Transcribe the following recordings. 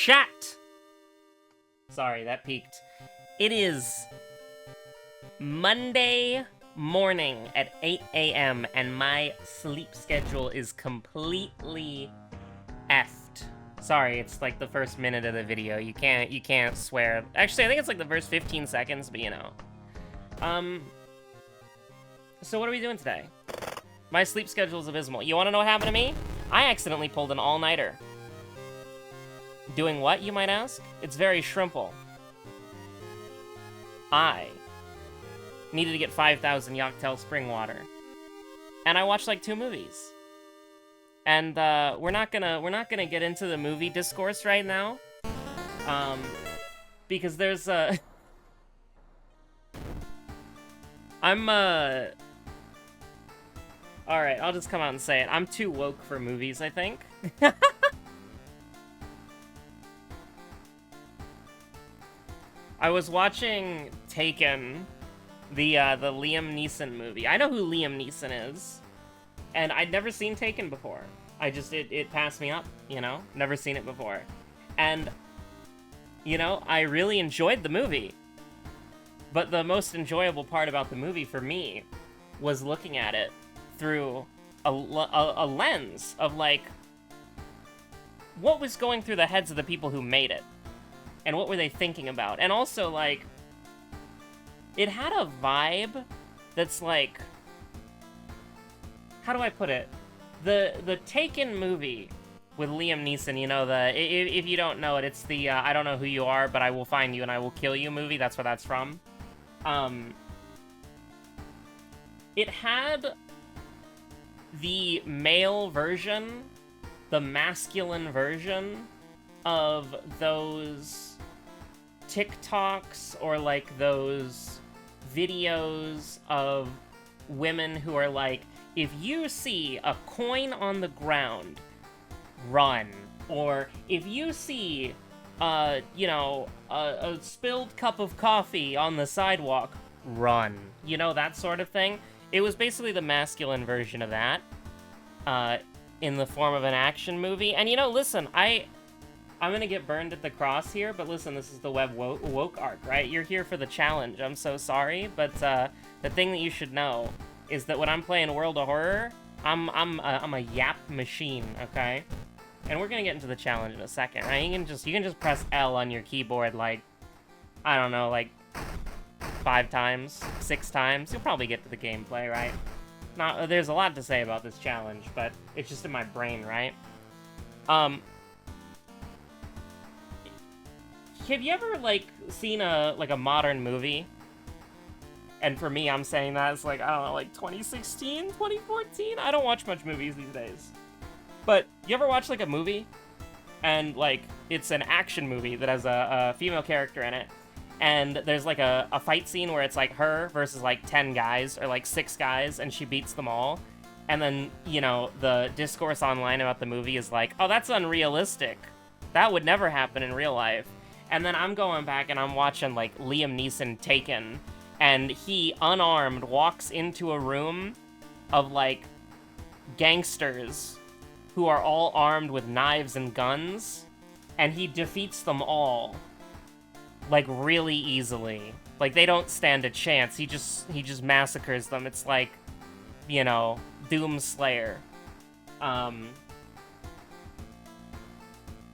Chat! Sorry, that peaked. It is Monday morning at 8 a.m. and my sleep schedule is completely effed. Sorry, it's like the first minute of the video. You can't swear. Actually, I think it's like the first 15 seconds, but you know. So what are we doing today? My sleep schedule is abysmal. You want to know what happened to me? I accidentally pulled an all-nighter. Doing what, you might ask? It's very shrimple. I needed to get 5,000 Yoctel spring water. And I watched like 2 movies. And we're not gonna get into the movie discourse right now. Because there's Alright, I'll just come out and say it. I'm too woke for movies, I think. I was watching Taken, the Liam Neeson movie. I know who Liam Neeson is. And I'd never seen Taken before. It passed me up, you know? Never seen it before. And, you know, I really enjoyed the movie. But the most enjoyable part about the movie for me was looking at it through a lens of, like, what was going through the heads of the people who made it? And what were they thinking about? And also, like, it had a vibe that's, like, how do I put it? The Taken movie with Liam Neeson, you know, if you don't know it, it's the, I don't know who you are, but I will find you and I will kill you movie. That's where that's from. It had the male version, the masculine version of those TikToks or like those videos of women who are like, if you see a coin on the ground, run. Or if you see, you know, a spilled cup of coffee on the sidewalk, run. You know, that sort of thing. It was basically the masculine version of that, in the form of an action movie. And, you know, listen, I'm gonna get burned at the cross here, but listen, this is the Web Woke arc, right? You're here for the challenge. I'm so sorry, but the thing that you should know is that when I'm playing World of Horror, I'm a yap machine, okay? And we're gonna get into the challenge in a second, right? You can just press L on your keyboard, like, I don't know, like 5 times, 6 times. You'll probably get to the gameplay, right? There's a lot to say about this challenge, but it's just in my brain, right? Have you ever, like, seen a modern movie? And for me, I'm saying that it's like, I don't know, like 2016, 2014? I don't watch much movies these days. But you ever watch, like, a movie? And, like, it's an action movie that has a female character in it. And there's, like, a fight scene where it's, like, her versus, like, 10 guys, or, like, 6 guys, and she beats them all. And then, you know, the discourse online about the movie is like, oh, that's unrealistic. That would never happen in real life. And then I'm going back and I'm watching, like, Liam Neeson Taken, and he, unarmed, walks into a room of, like, gangsters who are all armed with knives and guns, and he defeats them all, like, really easily. Like, they don't stand a chance. He just massacres them. It's like, you know, Doom Slayer.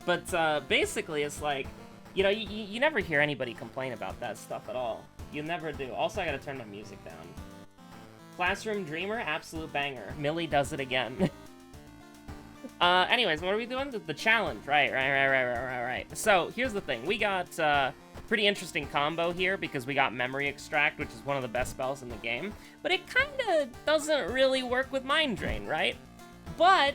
But basically, it's like, you know, you never hear anybody complain about that stuff at all. You never do. Also, I gotta turn my music down. Classroom Dreamer, absolute banger. Millie does it again. Anyways, what are we doing? The challenge. Right. So, here's the thing. We got pretty interesting combo here because we got Memory Extract, which is one of the best spells in the game. But it kinda doesn't really work with Mind Drain, right? But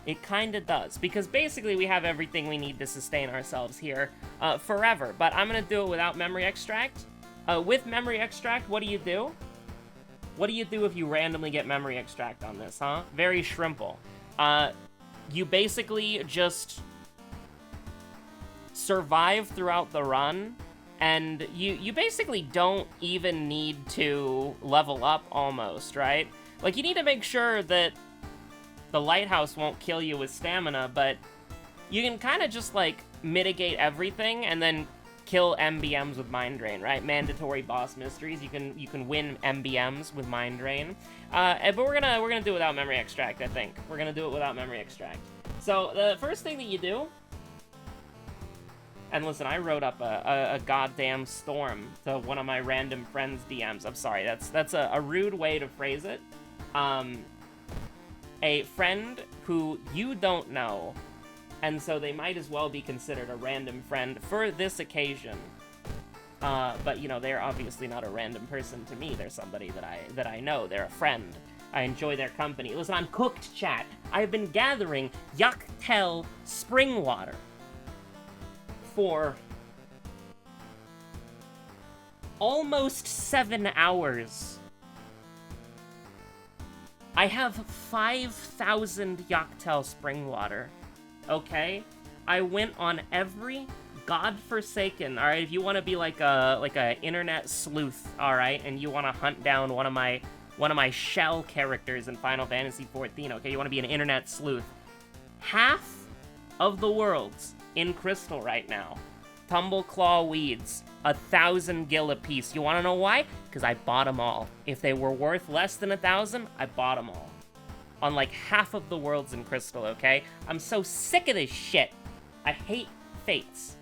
it kinda does, because basically we have everything we need to sustain ourselves here forever. But I'm gonna do it without Memory Extract. With Memory Extract, what do you do? What do you do if you randomly get Memory Extract on this, huh? Very shrimple. You basically just survive throughout the run, and you basically don't even need to level up almost, right? Like, you need to make sure that the lighthouse won't kill you with stamina, but you can kind of just, like, mitigate everything and then kill MBMs with Mind Drain, right? Mandatory boss mysteries. You can win MBMs with Mind Drain. But we're gonna do it without memory extract, I think. We're gonna do it without memory extract. So the first thing that you do, and listen, I wrote up a goddamn storm to one of my random friends' DMs. I'm sorry, that's a rude way to phrase it. A friend who you don't know, and so they might as well be considered a random friend for this occasion. But, you know, they're obviously not a random person to me. They're somebody that I know. They're a friend. I enjoy their company. Listen, I'm cooked, chat. I've been gathering Yaktel spring water for almost 7 hours. I have 5,000 Yaktel spring water. Okay? I went on every godforsaken, alright? If you want to be like a internet sleuth, alright, and you want to hunt down one of my shell characters in Final Fantasy XIV, okay? You want to be an internet sleuth. Half of the worlds in Crystal right now. Tumbleclaw weeds. 1,000 gil apiece. You want to know why? Because I bought them all. If they were worth less than 1,000, I bought them all. On like half of the worlds in Crystal, okay? I'm so sick of this shit. I hate fates.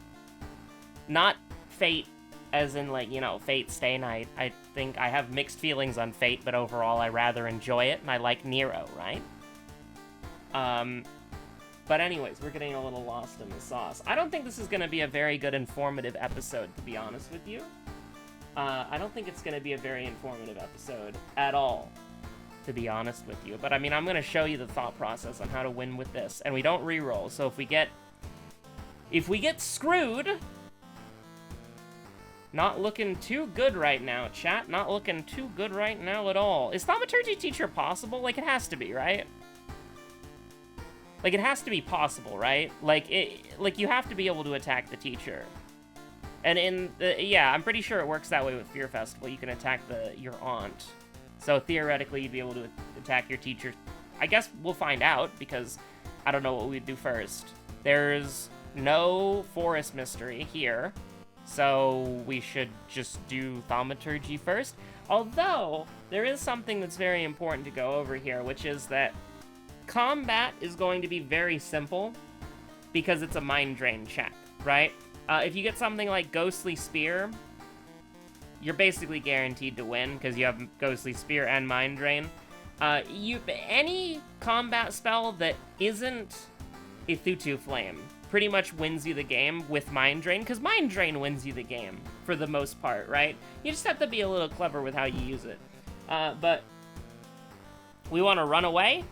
Not fate as in, like, you know, Fate Stay Night. I think I have mixed feelings on Fate, but overall I rather enjoy it, and I like Nero, right? But anyways, we're getting a little lost in the sauce. I don't think this is going to be a very good informative episode, to be honest with you. I don't think it's going to be a very informative episode at all, to be honest with you. But, I mean, I'm going to show you the thought process on how to win with this. And we don't reroll, so if we get screwed... Not looking too good right now, chat. Not looking too good right now at all. Is Thaumaturgy Teacher possible? Like, it has to be, right? Like, it has to be possible, right? Like, you have to be able to attack the teacher. And yeah, I'm pretty sure it works that way with Fear Festival. You can attack your aunt. So, theoretically, you'd be able to attack your teacher. I guess we'll find out, because I don't know what we'd do first. There's no forest mystery here. So we should just do Thaumaturgy first. Although, there is something that's very important to go over here, which is that combat is going to be very simple because it's a Mind Drain check, right? If you get something like Ghostly Spear, you're basically guaranteed to win because you have Ghostly Spear and Mind Drain. Any combat spell that isn't Ithutu Flame pretty much wins you the game with Mind Drain, because Mind Drain wins you the game, for the most part, right? You just have to be a little clever with how you use it. But we want to run away,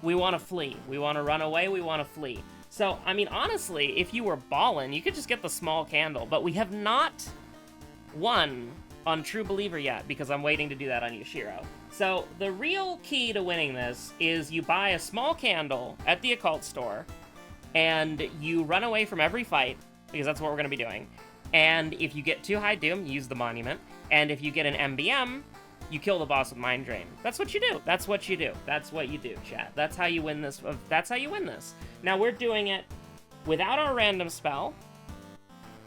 we want to flee. We want to run away, we want to flee. So, I mean, honestly, if you were ballin', you could just get the small candle, but we have not won on True Believer yet, because I'm waiting to do that on Yashiro. So, the real key to winning this is you buy a small candle at the occult store, and you run away from every fight, because that's what we're going to be doing. And if you get too high doom, you use the monument. And if you get an MBM, you kill the boss with Mind Drain. That's what you do. That's what you do. That's what you do, chat. That's how you win this. That's how you win this. Now, we're doing it without our random spell,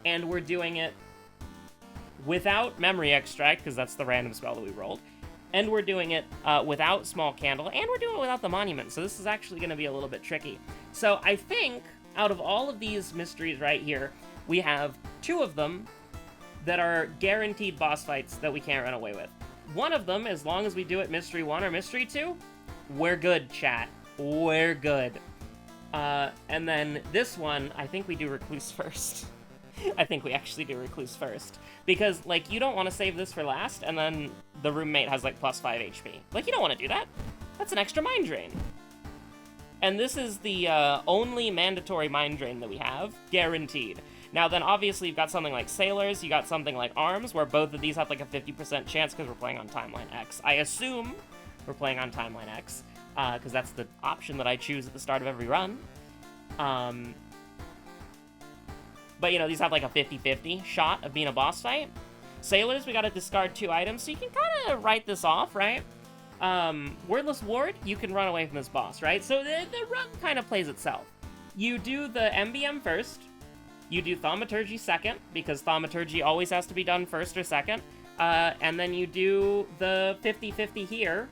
and we're doing it without Memory Extract, because that's the random spell that we rolled. And we're doing it without Small Candle, and we're doing it without the Monument, so this is actually going to be a little bit tricky. So I think, out of all of these mysteries right here, we have 2 of them that are guaranteed boss fights that we can't run away with. One of them, as long as we do it Mystery 1 or Mystery 2, we're good, chat. We're good. And then this one, I think we do Recluse first. I think we actually do Recluse first. Because, like, you don't want to save this for last, and then the roommate has, like, plus 5 HP. Like, you don't want to do that. That's an extra Mind Drain. And this is the only mandatory Mind Drain that we have, guaranteed. Now, then, obviously, you've got something like Sailors, you got something like Arms, where both of these have, like, a 50% chance because we're playing on Timeline X. I assume we're playing on Timeline X, because that's the option that I choose at the start of every run. But, you know, these have, like, a 50-50 shot of being a boss fight. Sailors, we gotta discard 2 items, so you can kind of write this off, right? Wordless Ward, you can run away from this boss, right? So the run kind of plays itself. You do the MBM first. You do Thaumaturgy second, because Thaumaturgy always has to be done first or second. And then you do the 50-50 here,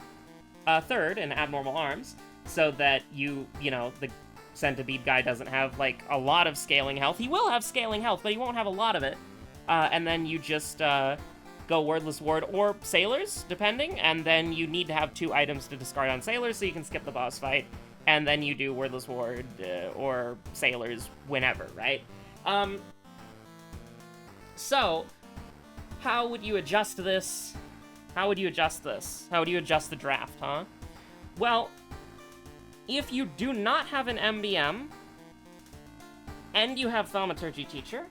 third, and Abnormal Arms, so that you know, the Centipede guy doesn't have, like, a lot of scaling health. He will have scaling health, but he won't have a lot of it. And then you just, go Wordless Ward or Sailors, depending, and then you need to have 2 items to discard on Sailors so you can skip the boss fight, and then you do Wordless Ward or Sailors whenever, right? So, how would you adjust this? How would you adjust this? How would you adjust the draft, huh? Well, if you do not have an MBM, and you have Thaumaturgy Teacher,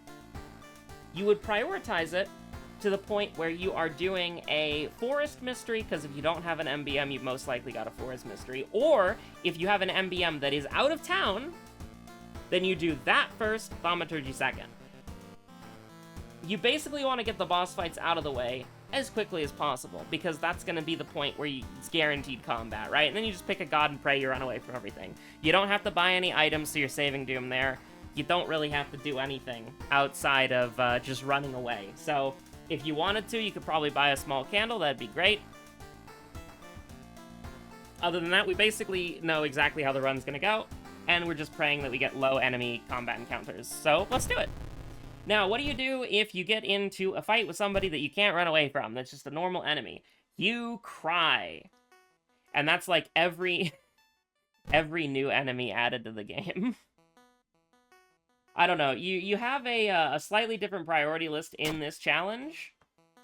you would prioritize it to the point where you are doing a Forest Mystery, because if you don't have an MBM, you've most likely got a Forest Mystery, or if you have an MBM that is out of town, then you do that first, Thaumaturgy second. You basically want to get the boss fights out of the way as quickly as possible, because that's going to be the point where it's guaranteed combat, right? And then you just pick a god and pray you run away from everything. You don't have to buy any items, so you're saving Doom there. You don't really have to do anything outside of just running away. So, if you wanted to, you could probably buy a small candle, that'd be great. Other than that, we basically know exactly how the run's gonna go, and we're just praying that we get low enemy combat encounters. So, let's do it! Now, what do you do if you get into a fight with somebody that you can't run away from, that's just a normal enemy? You cry. And that's like every new enemy added to the game. I don't know, you have a slightly different priority list in this challenge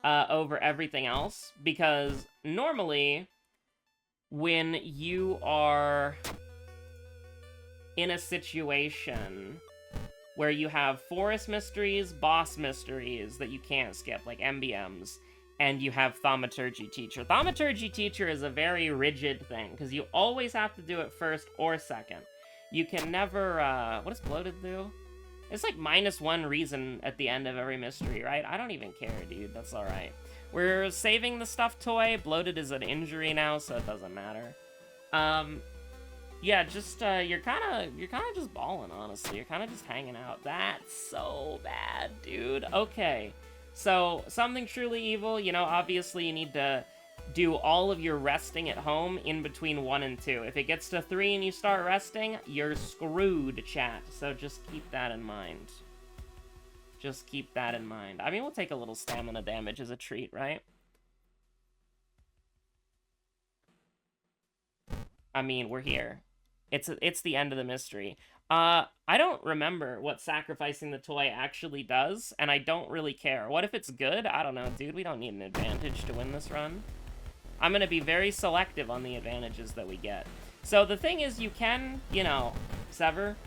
over everything else, because normally, when you are in a situation where you have Forest Mysteries, Boss Mysteries that you can't skip, like MBMs, and you have Thaumaturgy Teacher. Thaumaturgy Teacher is a very rigid thing, because you always have to do it first or second. You can never, what does Bloated do? It's like -1 reason at the end of every mystery, right? I don't even care, dude. That's alright. We're saving the stuffed toy. Bloated is an injury now, so it doesn't matter. Yeah, just, you're kinda just balling, honestly. You're kinda just hanging out. That's so bad, dude. Okay. So, something truly evil, you know, obviously you need to do all of your resting at home in between 1 and 2. If it gets to 3 and you start resting, you're screwed, chat. So just keep that in mind. Just keep that in mind. I mean, we'll take a little stamina damage as a treat, right? I mean, we're here. It's the end of the mystery. I don't remember what sacrificing the toy actually does, and I don't really care. What if it's good? I don't know, dude. We don't need an advantage to win this run. I'm going to be very selective on the advantages that we get. So the thing is, you can, you know, sever.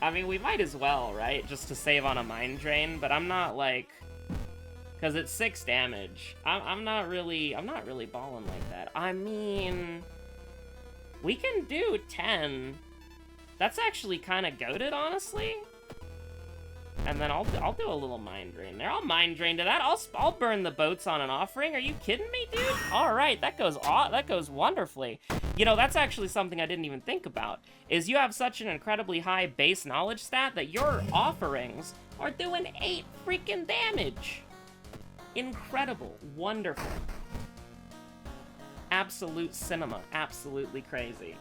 I mean, we might as well, right? Just to save on a Mind Drain, but I'm not, like... Because it's 6 damage. I'm not really balling like that. I mean... We can do 10. That's actually kind of goated, honestly. And then I'll do a little Mind Drain there. I'll Mind Drain to that. I'll burn the boats on an offering. Are you kidding me, dude? All right, that goes wonderfully. You know, that's actually something I didn't even think about. Is you have such an incredibly high base knowledge stat that your offerings are doing 8 freaking damage. Incredible, wonderful. Absolute cinema, absolutely crazy.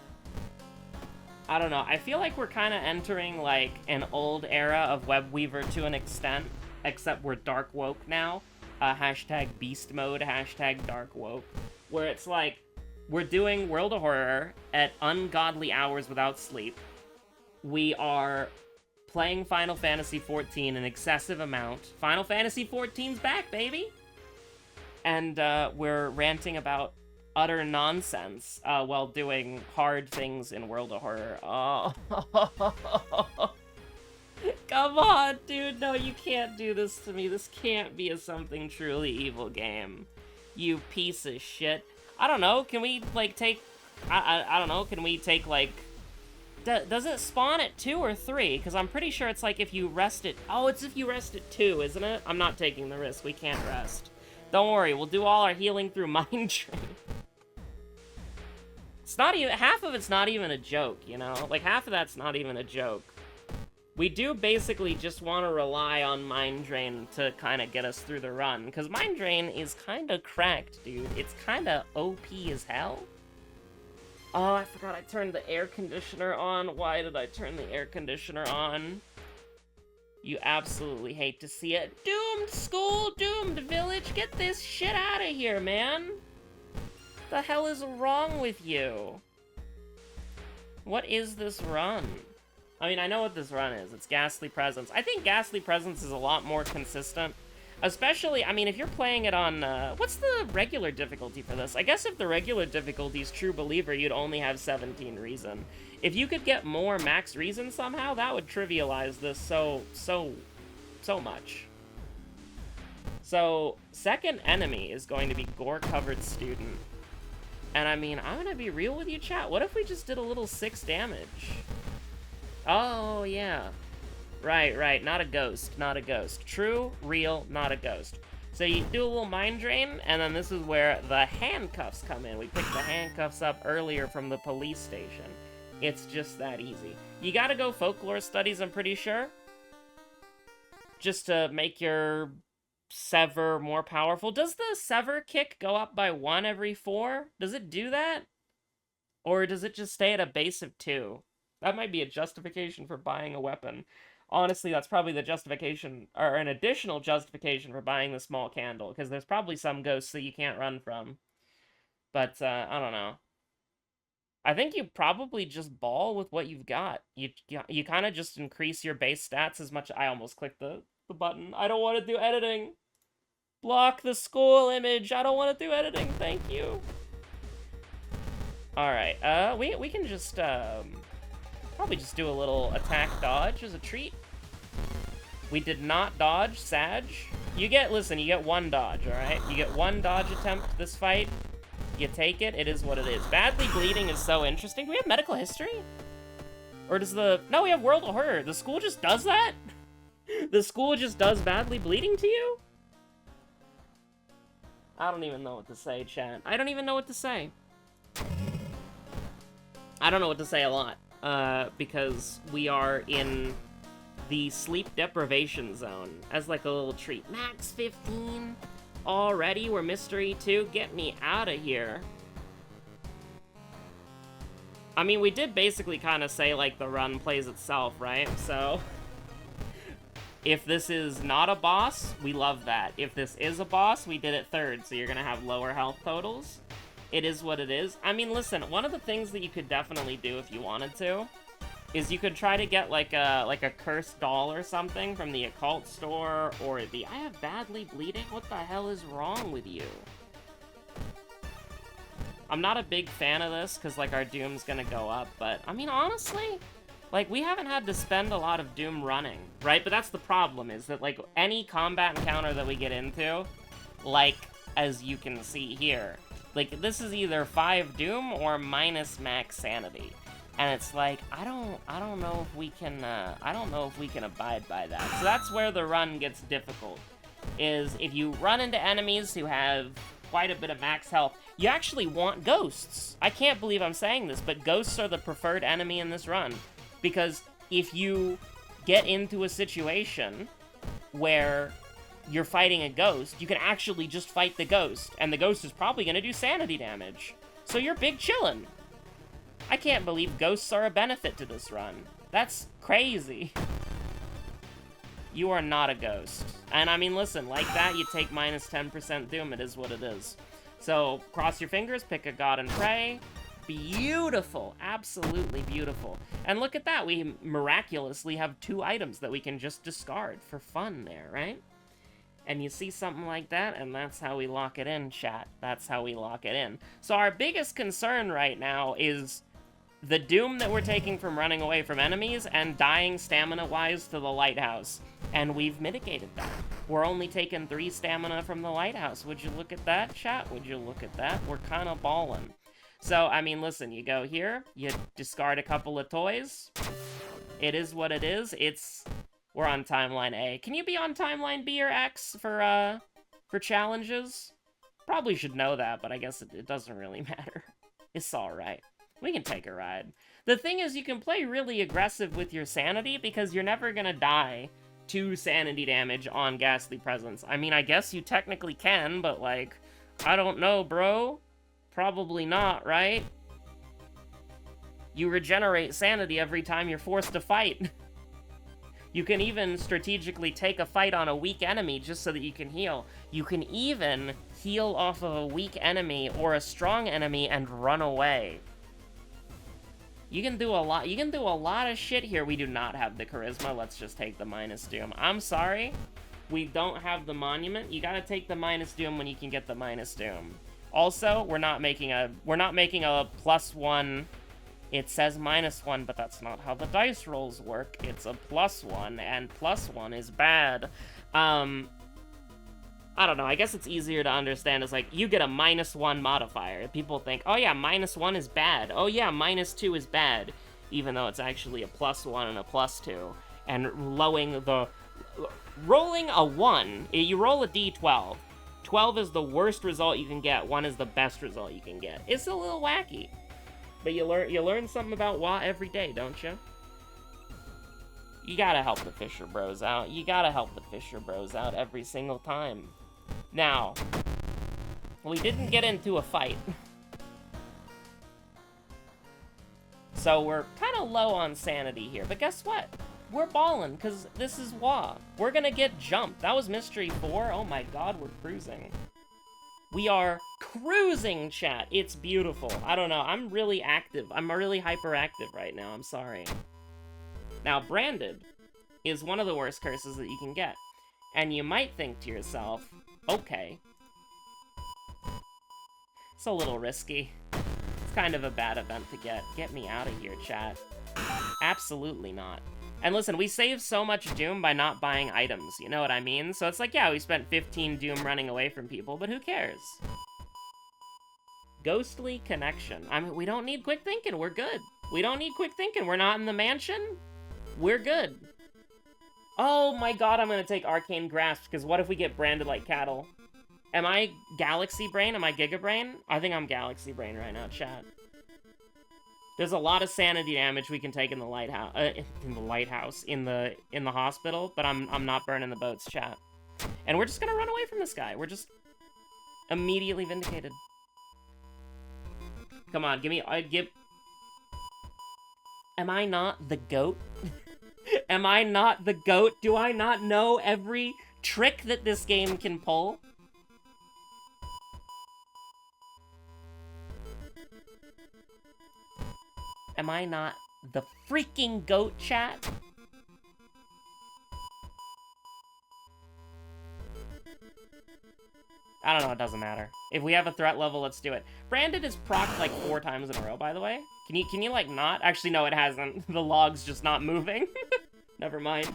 I don't know, I feel like we're kind of entering, like, an old era of Webweaver to an extent, except we're dark woke now. Hashtag beast mode, hashtag dark woke. Where it's like, we're doing World of Horror at ungodly hours without sleep. We are playing Final Fantasy XIV an excessive amount. Final Fantasy XIV's back, baby! And, we're ranting about utter nonsense while doing hard things in World of Horror. Oh. Come on, dude. No, you can't do this to me. This can't be a Something Truly Evil game. You piece of shit. I don't know. Can we, like, take... I don't know. Can we take, like... Does it spawn at 2 or 3? Because I'm pretty sure it's, like, if you rest it... Oh, it's if you rest at 2, isn't it? I'm not taking the risk. We can't rest. Don't worry. We'll do all our healing through Mind Drain. It's not even, half of it's not even a joke, you know? Like, half of that's not even a joke. We do basically just want to rely on Mind Drain to kind of get us through the run, because Mind Drain is kind of cracked, dude. It's kind of OP as hell. Oh, I forgot I turned the air conditioner on. Why did I turn the air conditioner on? You absolutely hate to see it. Doomed school, doomed village, get this shit out of here, man. What the hell is wrong with you? What is this run? I mean, I know what this run is. It's Ghastly Presence. I think Ghastly Presence is a lot more consistent. Especially, I mean, if you're playing it on, what's the regular difficulty for this? I guess if the regular difficulty is True Believer, you'd only have 17 Reason. If you could get more Max Reason somehow, that would trivialize this so much. So, second enemy is going to be Gore-Covered Student. And I mean, I'm gonna be real with you, chat. What if we just did a little 6 damage? Oh, yeah. Right, not a ghost, not a ghost. True, real, not a ghost. So you do a little Mind Drain, and then this is where the handcuffs come in. We picked the handcuffs up earlier from the police station. It's just that easy. You gotta go Folklore Studies, I'm pretty sure. Just to make your Sever more powerful. Does the Sever kick go up by 1 every 4? Does it do that? Or does it just stay at a base of 2? That might be a justification for buying a weapon. Honestly, that's probably the justification, or an additional justification for buying the small candle, because there's probably some ghosts that you can't run from. But, I don't know. I think you probably just ball with what you've got. You kind of just increase your base stats as much. I almost clicked the button. I don't want to do editing. Block the school image. I don't want to do editing. Thank you. Alright, we can just, probably just do a little attack dodge as a treat. We did not dodge, Sag. You get 1 dodge, alright? You get 1 dodge attempt this fight. You take it, it is what it is. Badly Bleeding is so interesting. Do we have medical history? Or does no, we have World of Horror. The school just does that? The school just does Badly Bleeding to you? I don't even know what to say, chat. I don't even know what to say. I don't know what to say a lot. Because we are in the sleep deprivation zone as like a little treat. Max 15 already? We're Mystery 2? Get me out of here. I mean, we did basically kind of say, like, the run plays itself, right? So, if this is not a boss, we love that. If this is a boss, we did it 3rd, so you're gonna have lower health totals. It is what it is. I mean, listen, one of the things that you could definitely do if you wanted to is you could try to get like a cursed doll or something from the occult store, or I have Badly Bleeding? What the hell is wrong with you? I'm not a big fan of this because like our Doom's gonna go up, but I mean, honestly, like we haven't had to spend a lot of Doom running, right? But that's the problem, is that like any combat encounter that we get into, like as you can see here, like, this is either 5 Doom or minus max sanity. And it's like, I don't know if we can abide by that. So that's where the run gets difficult, is if you run into enemies who have quite a bit of max health, you actually want ghosts. I can't believe I'm saying this, but ghosts are the preferred enemy in this run. Because if you get into a situation where you're fighting a ghost, you can actually just fight the ghost, and the ghost is probably gonna do sanity damage. So you're big chillin'. I can't believe ghosts are a benefit to this run. That's crazy. You are not a ghost. And I mean, listen, like that, you take minus 10% Doom, it is what it is. So, cross your fingers, pick a god and pray. Beautiful, absolutely beautiful. And look at that, we miraculously have 2 items that we can just discard for fun there, right? And you see something like that, and that's how we lock it in, chat. That's how we lock it in. So our biggest concern right now is the Doom that we're taking from running away from enemies and dying stamina-wise to the lighthouse. And we've mitigated that. We're only taking 3 stamina from the lighthouse. Would you look at that, chat? Would you look at that? We're kind of ballin'. So, I mean, listen, you go here, you discard a couple of toys. It is what it is. We're on Timeline A. Can you be on Timeline B or X for challenges? Probably should know that, but I guess it doesn't really matter. It's alright. We can take a ride. The thing is, you can play really aggressive with your sanity because you're never gonna die to sanity damage on Ghastly Presence. I mean, I guess you technically can, but, like, I don't know, bro. Probably not, right? You regenerate sanity every time you're forced to fight. You can even strategically take a fight on a weak enemy just so that you can heal. You can even heal off of a weak enemy or a strong enemy and run away. You can do a lot. You can do a lot of shit here. We do not have the charisma. Let's just take the minus doom. I'm sorry. We don't have the monument. You gotta take the minus doom when you can get the minus doom. Also, we're not making a +1. It says -1, but that's not how the dice rolls work. It's a +1, and +1 is bad. I don't know, I guess it's easier to understand. It's like, you get a -1 modifier. People think, oh yeah, -1 is bad. Oh yeah, -2 is bad. Even though it's actually a +1 and a +2. And rolling a 1, you roll a d12. 12 is the worst result you can get, 1 is the best result you can get. It's a little wacky. But you learn something about WoW every day, don't you? You gotta help the Fisher Bros out. You gotta help the Fisher Bros out every single time. Now, we didn't get into a fight. So we're kind of low on sanity here. But guess what? We're ballin', because this is WoW. We're gonna get jumped. That was Mystery 4. Oh my god, we're cruising. We are cruising, chat. It's beautiful. I don't know. I'm really active. I'm really hyperactive right now. I'm sorry. Now, Branded is one of the worst curses that you can get. And you might think to yourself, okay. It's a little risky. It's kind of a bad event to get. Get me out of here, chat. Absolutely not. And listen, we save so much Doom by not buying items, you know what I mean? So it's like, yeah, we spent 15 Doom running away from people, but who cares? Ghostly Connection. I mean, we don't need quick thinking, we're good. We don't need quick thinking, we're not in the mansion? We're good. Oh my god, I'm gonna take Arcane Grasp, because what if we get branded like cattle? Am I Galaxy Brain? Am I Giga Brain? I think I'm Galaxy Brain right now, chat. There's a lot of sanity damage we can take in the lighthouse, in the hospital, but I'm not burning the boats, chat. And we're just gonna run away from this guy. We're just immediately vindicated. Come on, give me, am I not the GOAT? Am I not the GOAT? Do I not know every trick that this game can pull? Am I not the freaking GOAT, chat? I don't know, it doesn't matter. If we have a threat level, let's do it. Branded is procced like 4 times in a row, by the way. Can you like not? Actually, no, it hasn't. The log's just not moving. Never mind.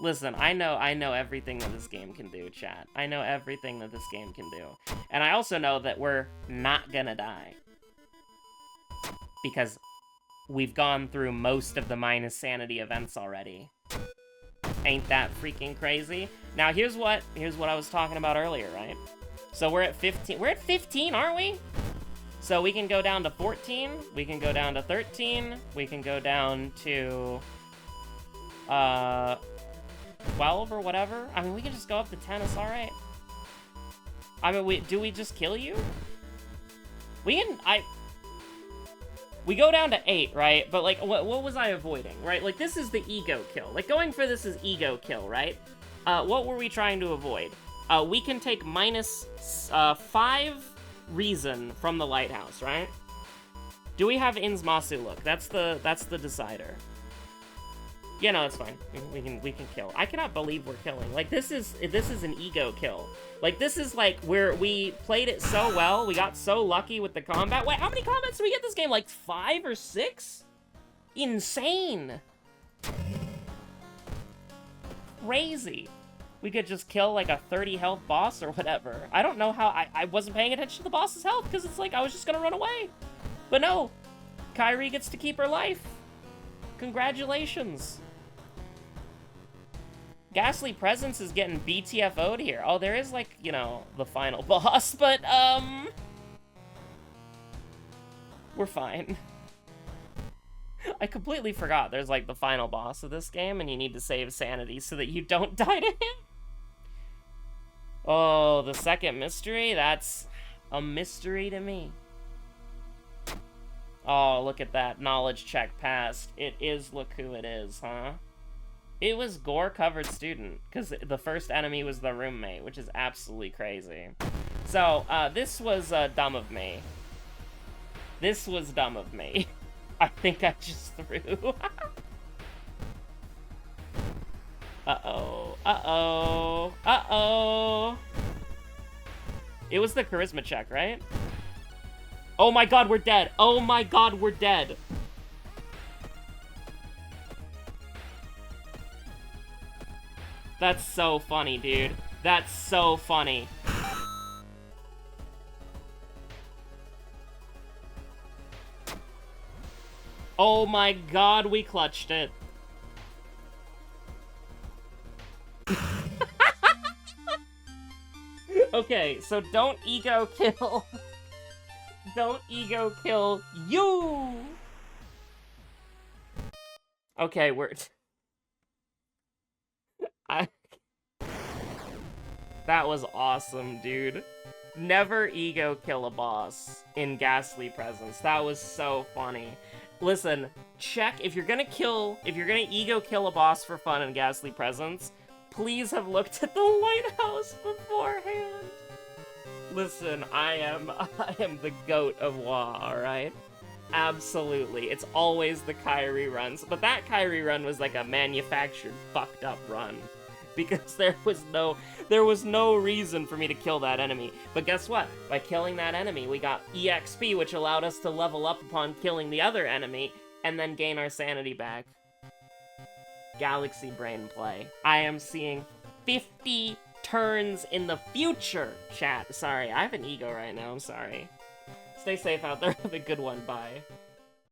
Listen, I know everything that this game can do, chat. I know everything that this game can do. And I also know that we're not gonna die. Because we've gone through most of the minus sanity events already. Ain't that freaking crazy? Now, here's what I was talking about earlier, right? So we're at 15. We're at 15, aren't we? So we can go down to 14. We can go down to 13. We can go down to 12 or whatever. I mean, we can just go up to 10. It's all right. I mean, do we just kill you? We go down to 8, right? But, like, what was I avoiding, right? Like, this is the ego kill. Like, going for this is ego kill, right? What were we trying to avoid? We can take minus 5 reason from the lighthouse, right? Do we have Inzmasu look? That's the decider. Yeah, no, that's fine. We can kill. I cannot believe we're killing. Like, this is an ego kill. Like, this is like where we played it so well, we got so lucky with the combat. Wait, how many combats do we get this game? Like 5 or 6? Insane. Crazy. We could just kill like a 30 health boss or whatever. I don't know how I wasn't paying attention to the boss's health because it's like I was just gonna run away. But no, Kyrie gets to keep her life. Congratulations. Ghastly Presence is getting BTFO'd here. Oh, there is, like, you know, the final boss, but, We're fine. I completely forgot there's, like, the final boss of this game, and you need to save sanity so that you don't die to him. Oh, the second mystery? That's a mystery to me. Oh, look at that. Knowledge check passed. It is Look Who It Is, huh? It was gore-covered student, because the first enemy was the roommate, which is absolutely crazy. So, this was dumb of me. This was dumb of me. I think I just threw. Uh-oh. Uh-oh. Uh-oh. It was the charisma check, right? Oh my god, we're dead. Oh my god, we're dead. That's so funny, dude. That's so funny. Oh my god, we clutched it. Okay, so don't ego kill. Don't ego kill you! Okay, That was awesome, dude. Never ego kill a boss in Ghastly Presence. That was so funny. Listen, check, if you're gonna ego kill a boss for fun in Ghastly Presence, please have looked at the lighthouse beforehand. Listen, I am the GOAT of WoH, alright? Absolutely. It's always the Kyrie runs. But that Kyrie run was like a manufactured, fucked up run. Because there was no reason for me to kill that enemy. But guess what? By killing that enemy, we got EXP, which allowed us to level up upon killing the other enemy, and then gain our sanity back. Galaxy Brain play. I am seeing 50 turns in the future, chat. Sorry, I have an ego right now, I'm sorry. Stay safe out there, have a good one, bye.